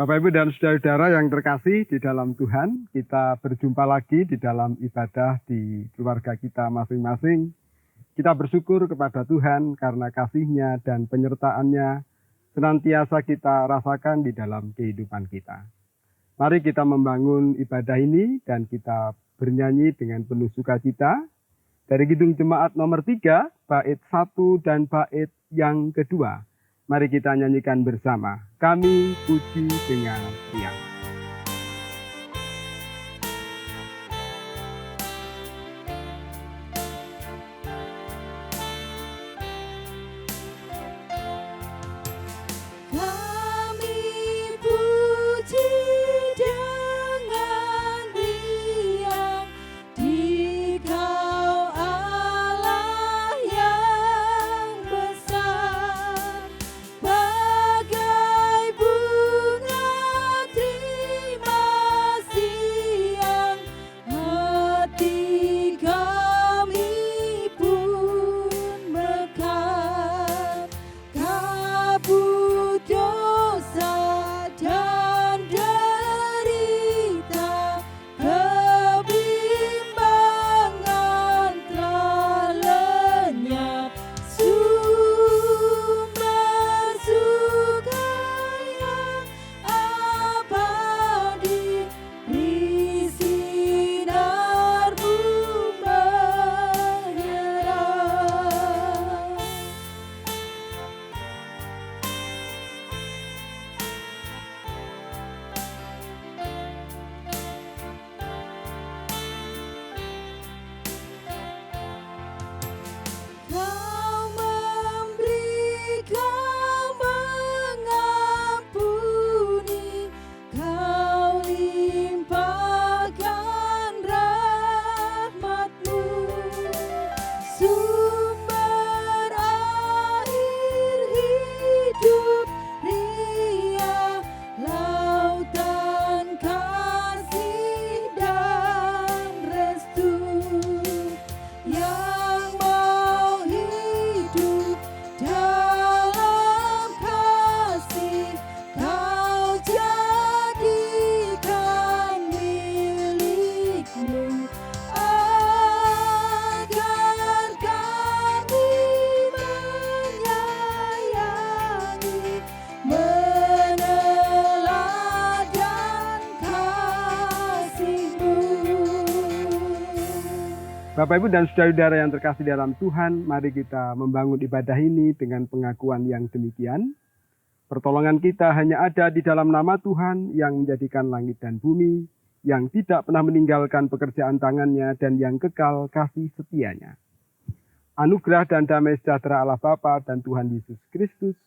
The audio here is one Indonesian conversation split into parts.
Bapak, Ibu, dan saudara-saudara yang terkasih di dalam Tuhan, kita berjumpa lagi di dalam ibadah di keluarga kita masing-masing. Kita bersyukur kepada Tuhan karena kasih-Nya dan penyertaan-Nya senantiasa kita rasakan di dalam kehidupan kita. Mari kita membangun ibadah ini dan kita bernyanyi dengan penuh sukacita. Dari Kidung Jemaat nomor 3, bait 1 dan bait yang kedua. Mari kita nyanyikan bersama. Kami puji dengan riang. Bapak, Ibu, dan saudara-saudara yang terkasih dalam Tuhan, mari kita membangun ibadah ini dengan pengakuan yang demikian. Pertolongan kita hanya ada di dalam nama Tuhan yang menjadikan langit dan bumi, yang tidak pernah meninggalkan pekerjaan tangannya dan yang kekal kasih setianya. Anugerah dan damai sejahtera Allah Bapa dan Tuhan Yesus Kristus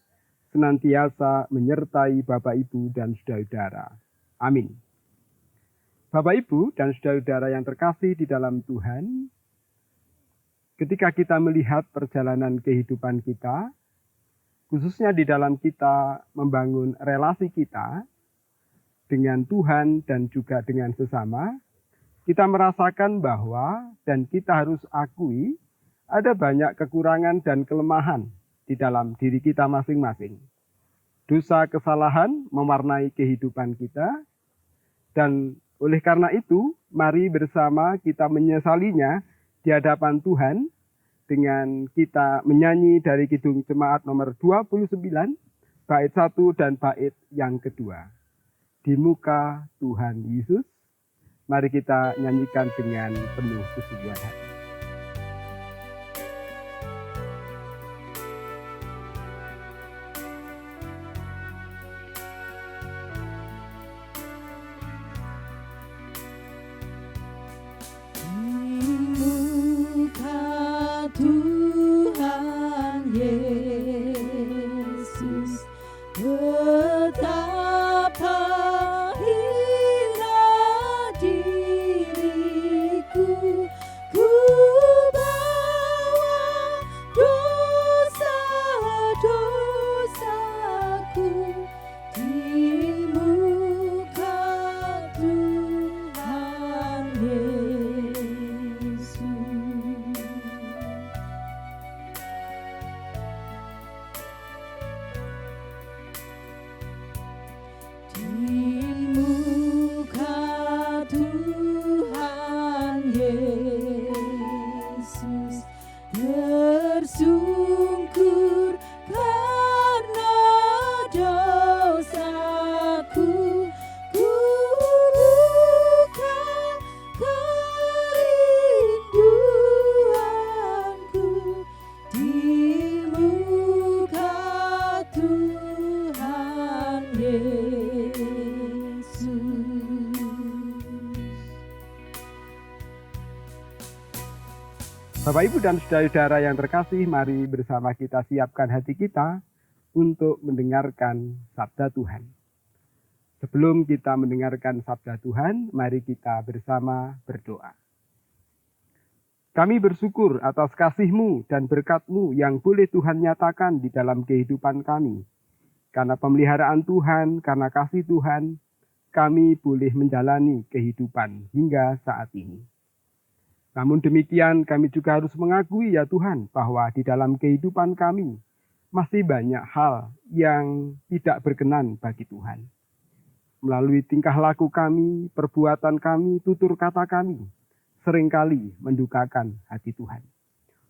senantiasa menyertai Bapak, Ibu, dan saudara-saudara. Amin. Bapak, Ibu, dan saudara-saudara yang terkasih di dalam Tuhan, ketika kita melihat perjalanan kehidupan kita, khususnya di dalam kita membangun relasi kita dengan Tuhan dan juga dengan sesama, kita merasakan bahwa dan kita harus akui ada banyak kekurangan dan kelemahan di dalam diri kita masing-masing. Dosa kesalahan mewarnai kehidupan kita, dan oleh karena itu, mari bersama kita menyesalinya di hadapan Tuhan dengan kita menyanyi dari Kidung Jemaat nomor 29, bait 1 dan bait yang kedua. Di muka Tuhan Yesus, mari kita nyanyikan dengan penuh kesungguhan hati. Ku Bapak, Ibu, dan saudara-saudara yang terkasih, mari bersama kita siapkan hati kita untuk mendengarkan sabda Tuhan. Sebelum kita mendengarkan sabda Tuhan, mari kita bersama berdoa. Kami bersyukur atas kasih-Mu dan berkat-Mu yang boleh Tuhan nyatakan di dalam kehidupan kami. Karena pemeliharaan Tuhan, karena kasih Tuhan, kami boleh menjalani kehidupan hingga saat ini. Namun demikian kami juga harus mengakui ya Tuhan bahwa di dalam kehidupan kami masih banyak hal yang tidak berkenan bagi Tuhan. Melalui tingkah laku kami, perbuatan kami, tutur kata kami, seringkali mendukakan hati Tuhan.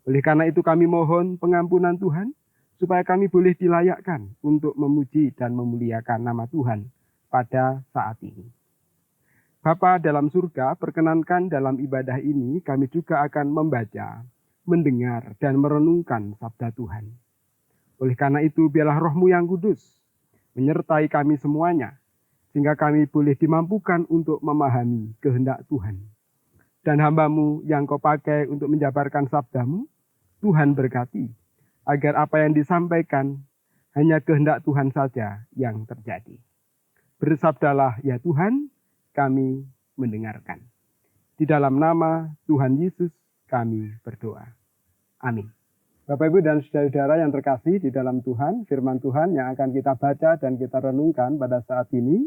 Oleh karena itu kami mohon pengampunan Tuhan, supaya kami boleh dilayakkan untuk memuji dan memuliakan nama Tuhan pada saat ini. Bapa dalam surga, perkenankan dalam ibadah ini kami juga akan membaca, mendengar, dan merenungkan sabda Tuhan. Oleh karena itu, biarlah Roh-Mu yang kudus menyertai kami semuanya, sehingga kami boleh dimampukan untuk memahami kehendak Tuhan. Dan hamba-Mu yang Kau pakai untuk menjabarkan sabda-Mu, Tuhan berkati, agar apa yang disampaikan hanya kehendak Tuhan saja yang terjadi. Bersabdalah ya Tuhan, kami mendengarkan. Di dalam nama Tuhan Yesus kami berdoa. Amin. Bapak, Ibu, dan saudara-saudara yang terkasih di dalam Tuhan, firman Tuhan yang akan kita baca dan kita renungkan pada saat ini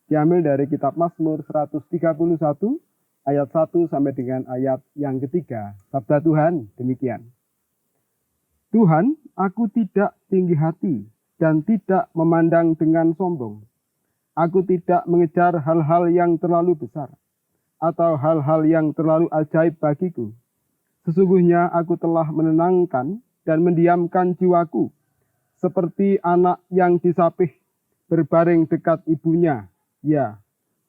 diambil dari kitab Mazmur 131 ayat 1 sampai dengan ayat yang ketiga. Sabda Tuhan demikian. Tuhan, aku tidak tinggi hati dan tidak memandang dengan sombong. Aku tidak mengejar hal-hal yang terlalu besar atau hal-hal yang terlalu ajaib bagiku. Sesungguhnya aku telah menenangkan dan mendiamkan jiwaku seperti anak yang disapih berbaring dekat ibunya. Ya,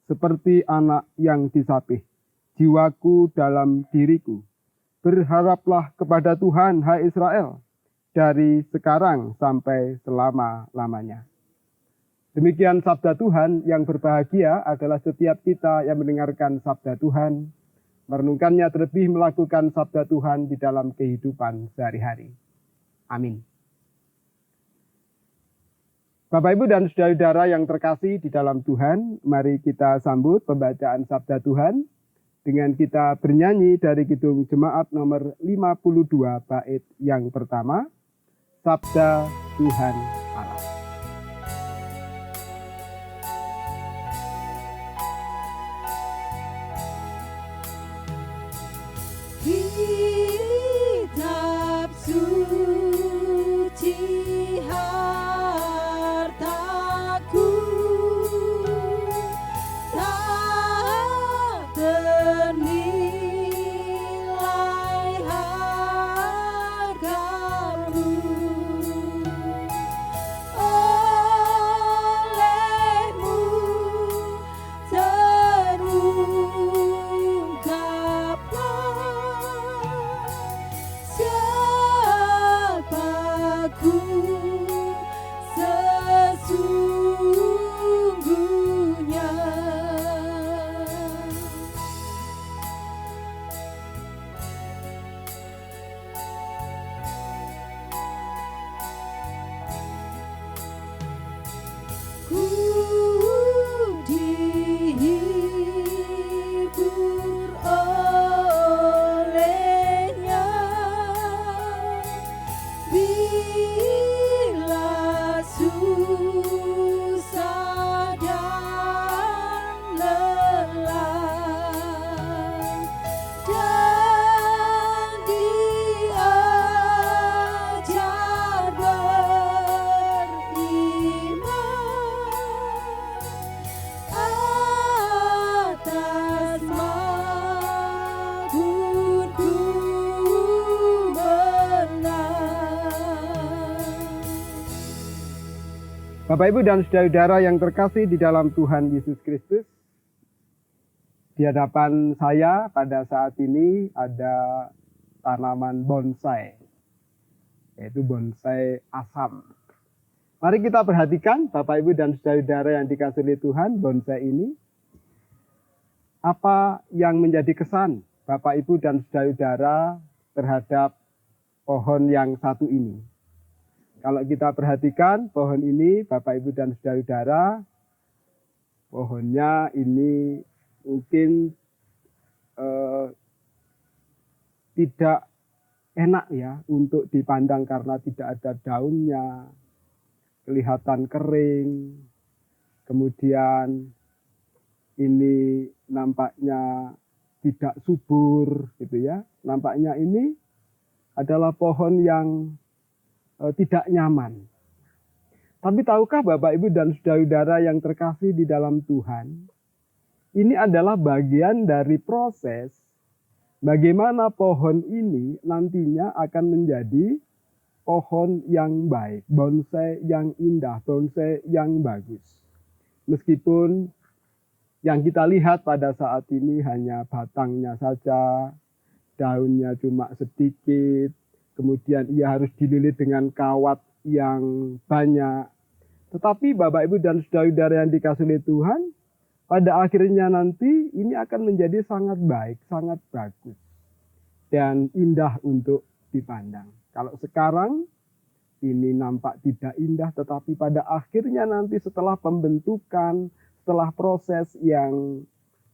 seperti anak yang disapih, jiwaku dalam diriku. Berharaplah kepada Tuhan, hai Israel, dari sekarang sampai selama-lamanya. Demikian sabda Tuhan. Yang berbahagia adalah setiap kita yang mendengarkan sabda Tuhan, merenungkannya, terlebih melakukan sabda Tuhan di dalam kehidupan sehari-hari. Amin. Bapak, Ibu, dan saudara-saudara yang terkasih di dalam Tuhan, mari kita sambut pembacaan sabda Tuhan dengan kita bernyanyi dari Kidung Jemaat nomor 52 bait yang pertama, Sabda Tuhan Allah. Kitab suci hartaku, tak ternilai hargamu. Olehmu terungkaplah siapaku sesungguhnya. Ku dihibur olehnya bila susah dan lelah, dan diajar beriman atas maksudku benar. Bapak, Ibu, dan saudara-saudara yang terkasih di dalam Tuhan Yesus Kristus, di hadapan saya pada saat ini ada tanaman bonsai, yaitu bonsai asam. Mari kita perhatikan, Bapak, Ibu, dan saudara-saudara yang dikasihi oleh Tuhan, bonsai ini, apa yang menjadi kesan Bapak, Ibu, dan saudara-saudara terhadap pohon yang satu ini. Kalau kita perhatikan pohon ini, Bapak, Ibu, dan saudara-saudara, pohonnya ini mungkin tidak enak ya untuk dipandang karena tidak ada daunnya, kelihatan kering, kemudian ini nampaknya tidak subur gitu ya. Nampaknya ini adalah pohon yang tidak nyaman. Tapi tahukah Bapak, Ibu, dan saudara-saudara yang terkasih di dalam Tuhan, ini adalah bagian dari proses bagaimana pohon ini nantinya akan menjadi pohon yang baik, bonsai yang indah, bonsai yang bagus. Meskipun yang kita lihat pada saat ini hanya batangnya saja, daunnya cuma sedikit, kemudian ia harus dililit dengan kawat yang banyak. Tetapi Bapak, Ibu, dan saudara-saudara yang dikasihi oleh Tuhan, pada akhirnya nanti ini akan menjadi sangat baik, sangat bagus, dan indah untuk dipandang. Kalau sekarang ini nampak tidak indah, tetapi pada akhirnya nanti setelah pembentukan, setelah proses yang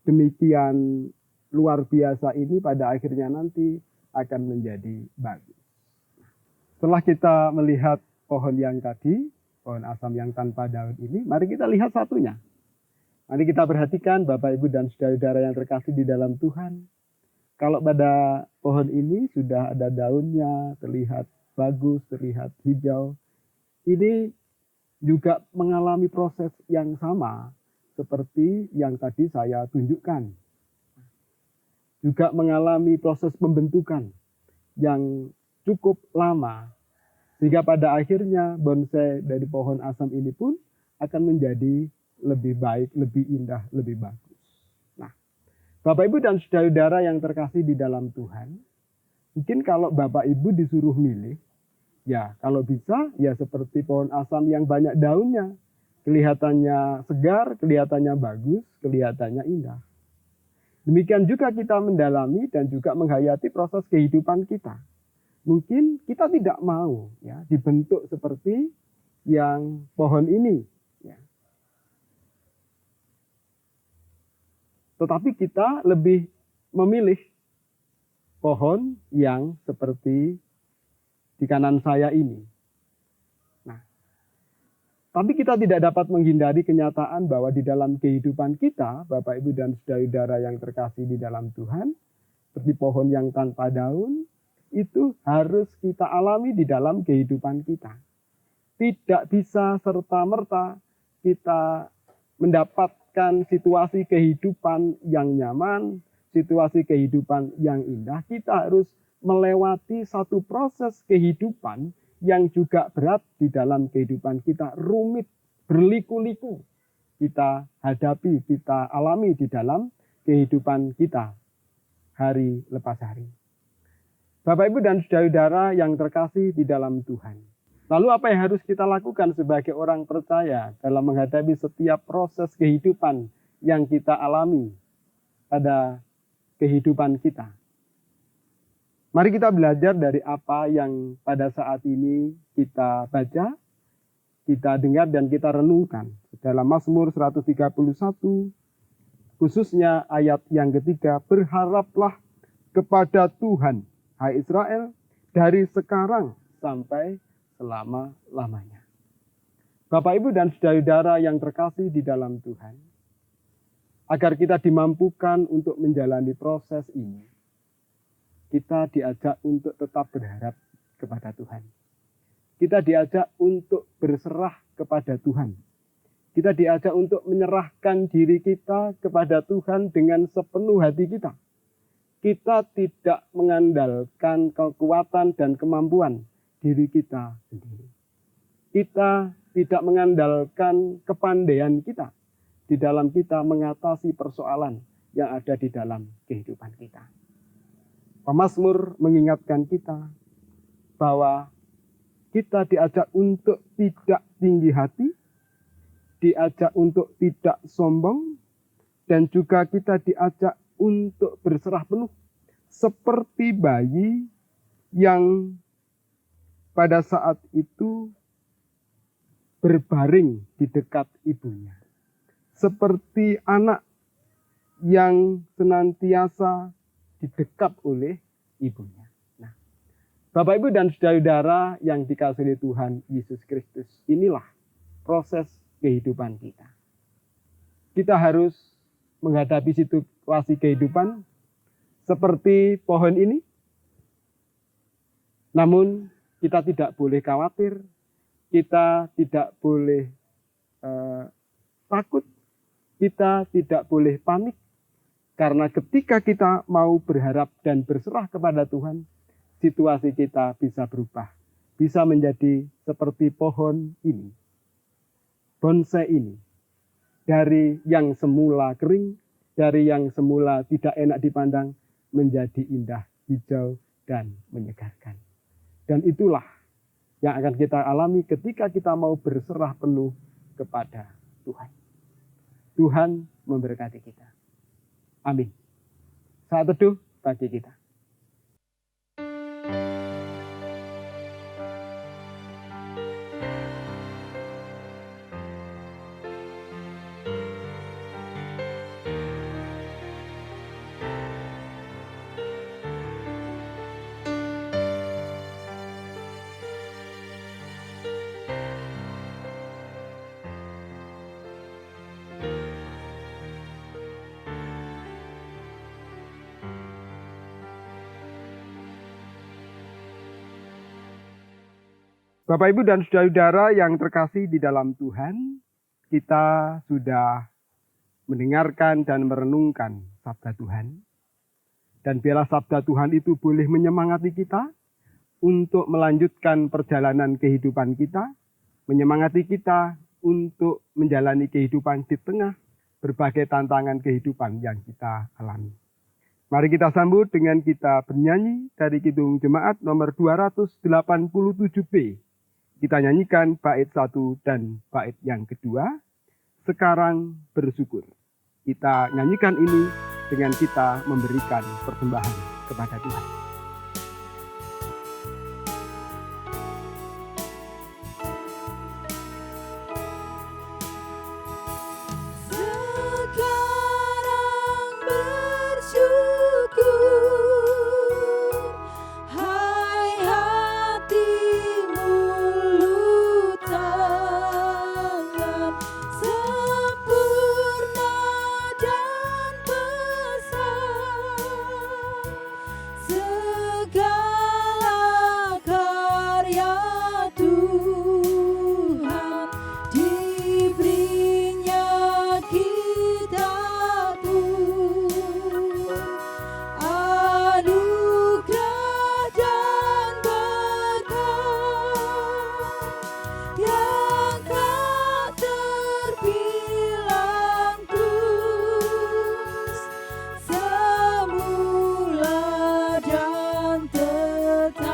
demikian luar biasa ini, pada akhirnya nanti akan menjadi bagus. Setelah kita melihat pohon yang tadi, pohon asam yang tanpa daun ini, mari kita lihat satunya. Mari kita perhatikan Bapak, Ibu, dan saudara-saudara yang terkasih di dalam Tuhan. Kalau pada pohon ini sudah ada daunnya, terlihat bagus, terlihat hijau. Ini juga mengalami proses yang sama seperti yang tadi saya tunjukkan. Juga mengalami proses pembentukan yang cukup lama, sehingga pada akhirnya bonsai dari pohon asam ini pun akan menjadi lebih baik, lebih indah, lebih bagus. Nah, Bapak, Ibu, dan saudara-saudara yang terkasih di dalam Tuhan, mungkin kalau Bapak, Ibu disuruh milih, ya kalau bisa ya seperti pohon asam yang banyak daunnya, kelihatannya segar, kelihatannya bagus, kelihatannya indah. Demikian juga kita mendalami dan juga menghayati proses kehidupan kita. Mungkin kita tidak mau ya dibentuk seperti yang pohon ini. Ya. Tetapi kita lebih memilih pohon yang seperti di kanan saya ini. Nah, tapi kita tidak dapat menghindari kenyataan bahwa di dalam kehidupan kita, Bapak, Ibu, dan saudara-saudara yang terkasih di dalam Tuhan, seperti pohon yang tanpa daun, itu harus kita alami di dalam kehidupan kita. Tidak bisa serta-merta kita mendapatkan situasi kehidupan yang nyaman, situasi kehidupan yang indah. Kita harus melewati satu proses kehidupan yang juga berat di dalam kehidupan kita, rumit, berliku-liku. Kita hadapi, kita alami di dalam kehidupan kita hari lepas hari. Bapak, Ibu, dan saudara-saudara yang terkasih di dalam Tuhan. Lalu apa yang harus kita lakukan sebagai orang percaya dalam menghadapi setiap proses kehidupan yang kita alami pada kehidupan kita? Mari kita belajar dari apa yang pada saat ini kita baca, kita dengar, dan kita renungkan. Dalam Mazmur 131, khususnya ayat yang ketiga, berharaplah kepada Tuhan, hai Israel, dari sekarang sampai selama-lamanya. Bapak, Ibu, dan saudara-saudara yang terkasih di dalam Tuhan, agar kita dimampukan untuk menjalani proses ini, kita diajak untuk tetap berharap kepada Tuhan. Kita diajak untuk berserah kepada Tuhan. Kita diajak untuk menyerahkan diri kita kepada Tuhan dengan sepenuh hati kita. Kita tidak mengandalkan kekuatan dan kemampuan diri kita sendiri. Kita tidak mengandalkan kepandaian kita di dalam kita mengatasi persoalan yang ada di dalam kehidupan kita. Pemazmur mengingatkan kita bahwa kita diajak untuk tidak tinggi hati, diajak untuk tidak sombong, dan juga kita diajak untuk berserah penuh seperti bayi yang pada saat itu berbaring di dekat ibunya. Seperti anak yang senantiasa didekat oleh ibunya. Nah, Bapak, Ibu, dan saudara-saudara yang dikasihi Tuhan Yesus Kristus, inilah proses kehidupan kita. Kita harus menghadapi situasi kehidupan seperti pohon ini. Namun kita tidak boleh khawatir, kita tidak boleh takut, kita tidak boleh panik. Karena ketika kita mau berharap dan berserah kepada Tuhan, situasi kita bisa berubah. Bisa menjadi seperti pohon ini, bonsai ini. Dari yang semula kering, dari yang semula tidak enak dipandang, menjadi indah, hijau, dan menyegarkan. Dan itulah yang akan kita alami ketika kita mau berserah penuh kepada Tuhan. Tuhan memberkati kita. Amin. Saat teduh bagi kita. Bapak, Ibu, dan saudara-saudara yang terkasih di dalam Tuhan, kita sudah mendengarkan dan merenungkan sabda Tuhan. Dan biarlah sabda Tuhan itu boleh menyemangati kita untuk melanjutkan perjalanan kehidupan kita, menyemangati kita untuk menjalani kehidupan di tengah berbagai tantangan kehidupan yang kita alami. Mari kita sambut dengan kita bernyanyi dari Kidung Jemaat nomor 287B. Kita nyanyikan bait 1 dan bait yang kedua, Sekarang Bersyukur. Kita nyanyikan ini dengan kita memberikan persembahan kepada Tuhan. Sekarang bersyukur, hai hati mulut tangan, sempurna dan besar, segala karya Tuhan diberinya kita pun anugerah dan berkat yang tak terbilang terus, semula dan tetap.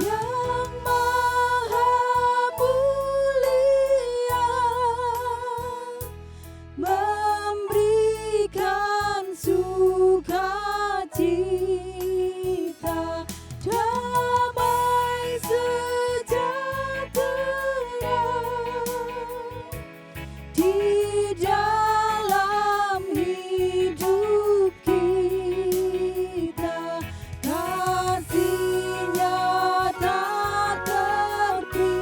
Yang Maha Mulia memberikan sukacita, damai sejahtera di dalam hidup kita, kasih-Nya tak terhenti,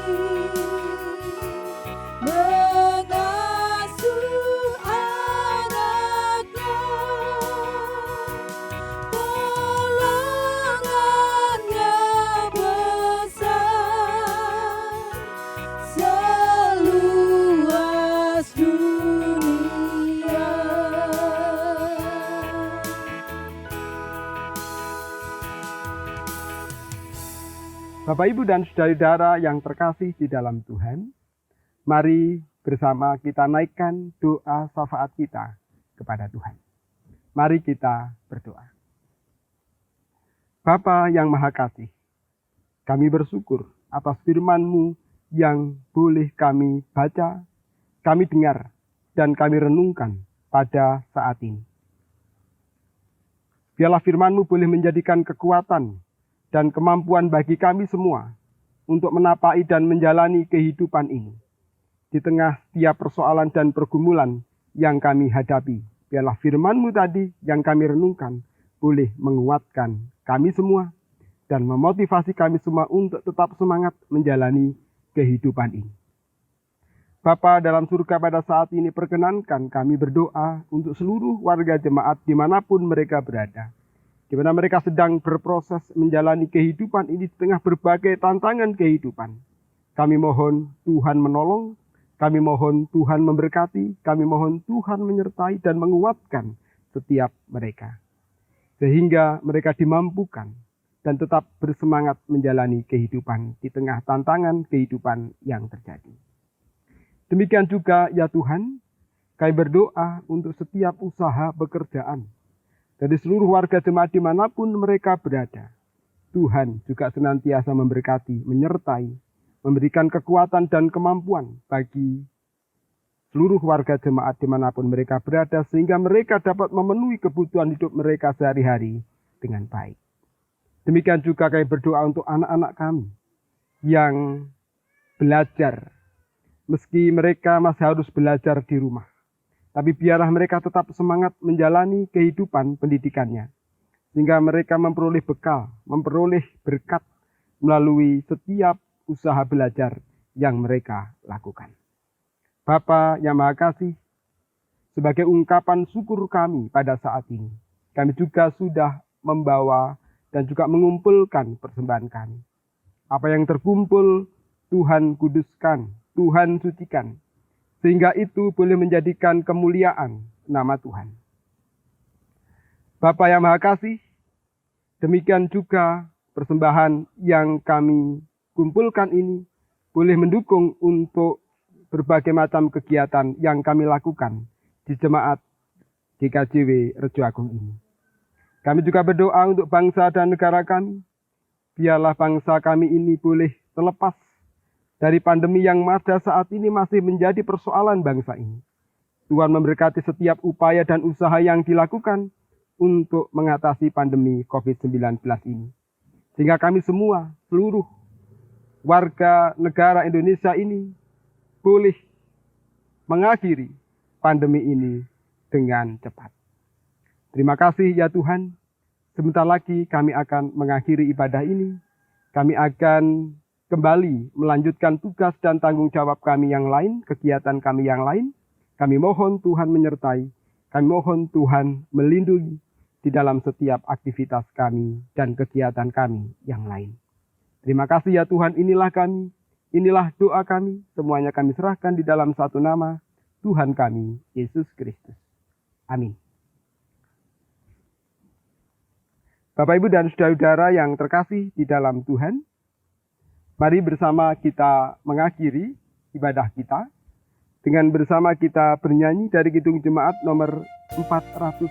mengasuh anak-Nya, pertolongan-Nya besar seluas dunia. Bapak, Ibu, dan saudara-saudara yang terkasih di dalam Tuhan, mari bersama kita naikkan doa syafaat kita kepada Tuhan. Mari kita berdoa. Bapa yang Maha Kasih, kami bersyukur atas firman-Mu yang boleh kami baca, kami dengar, dan kami renungkan pada saat ini. Biarlah firman-Mu boleh menjadikan kekuatan dan kemampuan bagi kami semua untuk menapai dan menjalani kehidupan ini. Di tengah setiap persoalan dan pergumulan yang kami hadapi, biarlah firman-Mu tadi yang kami renungkan boleh menguatkan kami semua dan memotivasi kami semua untuk tetap semangat menjalani kehidupan ini. Bapa dalam surga, pada saat ini perkenankan kami berdoa untuk seluruh warga jemaat dimanapun mereka berada. Di mana mereka sedang berproses menjalani kehidupan ini di tengah berbagai tantangan kehidupan. Kami mohon Tuhan menolong, kami mohon Tuhan memberkati, kami mohon Tuhan menyertai dan menguatkan setiap mereka. Sehingga mereka dimampukan dan tetap bersemangat menjalani kehidupan di tengah tantangan kehidupan yang terjadi. Demikian juga ya Tuhan, kami berdoa untuk setiap usaha pekerjaan dari seluruh warga jemaat dimanapun mereka berada. Tuhan juga senantiasa memberkati, menyertai, memberikan kekuatan dan kemampuan bagi seluruh warga jemaat dimanapun mereka berada, sehingga mereka dapat memenuhi kebutuhan hidup mereka sehari-hari dengan baik. Demikian juga kami berdoa untuk anak-anak kami yang belajar, meski mereka masih harus belajar di rumah. Tapi biarlah mereka tetap semangat menjalani kehidupan pendidikannya, sehingga mereka memperoleh bekal, memperoleh berkat melalui setiap usaha belajar yang mereka lakukan. Bapa yang Maha Kasih, sebagai ungkapan syukur kami pada saat ini, kami juga sudah membawa dan juga mengumpulkan persembahan kami. Apa yang terkumpul, Tuhan kuduskan, Tuhan sucikan, sehingga itu boleh menjadikan kemuliaan nama Tuhan. Bapa yang Maha Kasih, demikian juga persembahan yang kami kumpulkan ini boleh mendukung untuk berbagai macam kegiatan yang kami lakukan di jemaat GKJW Rejo Agung ini. Kami juga berdoa untuk bangsa dan negara kami. Biarlah bangsa kami ini boleh terlepas dari pandemi yang pada saat ini masih menjadi persoalan bangsa ini. Tuhan memberkati setiap upaya dan usaha yang dilakukan untuk mengatasi pandemi COVID-19 ini. Sehingga kami semua, seluruh warga negara Indonesia ini boleh mengakhiri pandemi ini dengan cepat. Terima kasih ya Tuhan. Sebentar lagi kami akan mengakhiri ibadah ini. Kami akan kembali melanjutkan tugas dan tanggung jawab kami yang lain, kegiatan kami yang lain. Kami mohon Tuhan menyertai. Kami mohon Tuhan melindungi di dalam setiap aktivitas kami dan kegiatan kami yang lain. Terima kasih ya Tuhan, inilah kami. Inilah doa kami, semuanya kami serahkan di dalam satu nama, Tuhan kami, Yesus Kristus. Amin. Bapak, Ibu, dan saudara-saudara yang terkasih di dalam Tuhan, mari bersama kita mengakhiri ibadah kita, dengan bersama kita bernyanyi dari Kidung Jemaat nomor 410,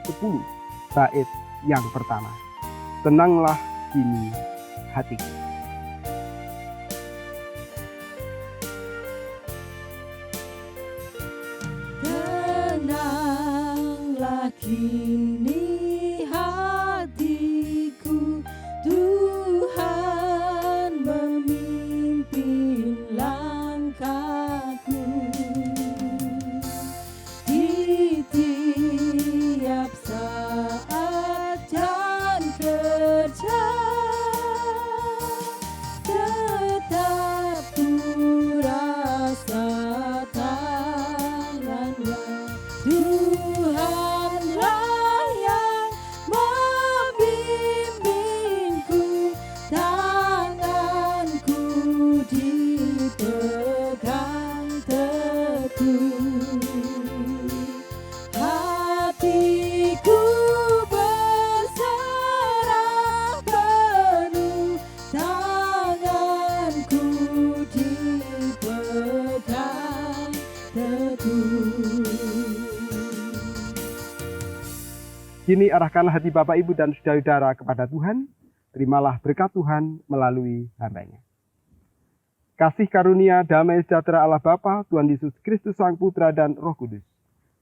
bait yang pertama. Tenanglah kini hatiku. Kini hatiku, Tuhan memimpin langkahku. Di tiap saat dan kerja, tetap ku rasa tangannya. Tuhanlah yang membimbingku, tanganku dipegang teguh. Hatiku berserah penuh, tanganku dipegang teguh. Kini arahkanlah hati Bapak, Ibu, dan saudara-saudara kepada Tuhan. terimalah berkat Tuhan melalui hamba-Nya. Kasih karunia damai sejahtera Allah Bapa, Tuhan Yesus Kristus Sang Putra dan Roh Kudus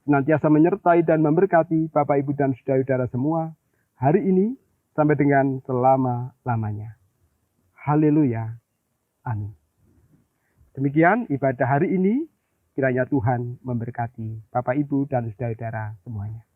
senantiasa menyertai dan memberkati Bapak, Ibu, dan saudara-saudara semua hari ini sampai dengan selama-lamanya. Haleluya. Amin. Demikian ibadah hari ini, kiranya Tuhan memberkati Bapak, Ibu, dan saudara-saudara semuanya.